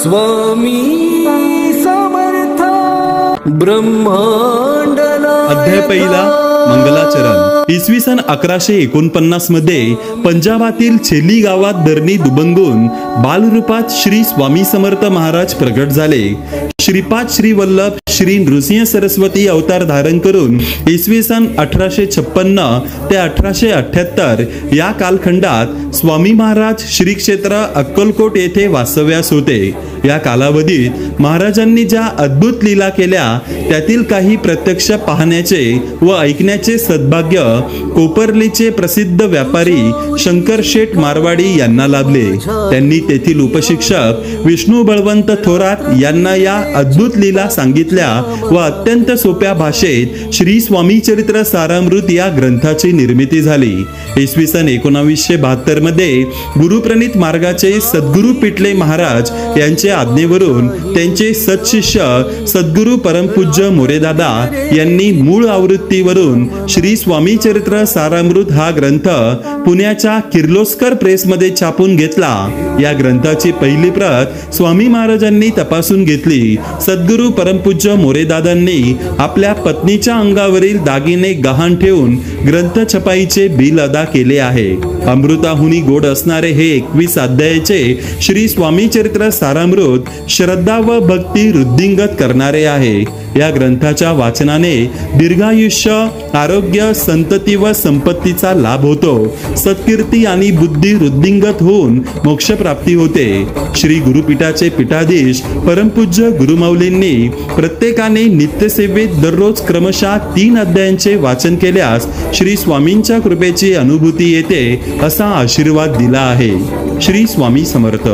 स्वामी समर्थ ब्रह्मांडला। अध्याय पहिला, मंगलाचरण। इसवी सन 1149 मध्ये पंजाबातील छेली गावात धरणी दुबंगून बालरूपात श्री स्वामी समर्थ महाराज प्रगट झाले। श्रीपाद श्री वल्लभ श्री नृसिंह सरस्वती अवतार धारण करून इसवी सन 1856 ते 1878 या कालखंडात स्वामी महाराज श्री क्षेत्र अक्कलकोट येथे वास्तव्यास होते। या कालावधीत महाराजांनी ज्या अद्भुत लीला केल्या त्यातील काही प्रत्यक्ष पाहण्याचे व ऐकण्याचे सद्भाग्य कोपर्लीचे प्रसिद्ध व्यापारी शंकर शेठ मारवाडी यांना लाभले। त्यांनी तेथील उपशिक्षक विष्णू बळवंत थोरात यांना या अद्भुत लीला सांगितल्या व अत्यंत सोप्या भाषेत श्री स्वामी चरित्र सारामृत या ग्रंथाची निर्मिती झाली। इसवी सन 1972 मध्ये गुरुप्रणित मार्गाचे सद्गुरु पिटले महाराज यांच्या आज्ञेवरून त्यांचे सत्शिष्य सद्गुरु परमपूज्य मोरेदादा यांनी मूळ आवृत्तीवरून श्री स्वामी चरित्र सारामृत हा ग्रंथ पुण्याच्या किर्लोस्कर प्रेस मध्ये छापून घेतला। या ग्रंथाची पहिली प्रत स्वामी महाराजांनी तपासून घेतली। सद्गुरु परमपूज्य मोरेदादांनी आपल्या पत्नीच्या अंगावरील दागिने गहाण ठेवून ग्रंथ छपाईचे बिल अदा केले आहे। अमृताहुनी गोड असणारे हे 21 अध्यायाचे श्री स्वामी चरित्र सारामृत श्रद्धा व भक्ती वृद्धिंगत करणारे आहे। या ग्रंथाच्या वाचनाने दीर्घायुष्य, आरोग्य, संतती व संपत्तीचा लाभ होतो। सत्कीर्ती आणि बुद्धी वृद्धिंगत होऊन मोक्ष प्राप्ती होते। श्री गुरुपीठाचे पीठाधीश परमपूज्य गुरुमाऊलींनी प्रत्येकाने नित्यसेवेत दररोज क्रमशः 3 अध्यायांचे वाचन केल्यास श्री स्वामींच्या कृपेची अनुभूती येते असा आशीर्वाद दिला आहे। श्री स्वामी समर्थ।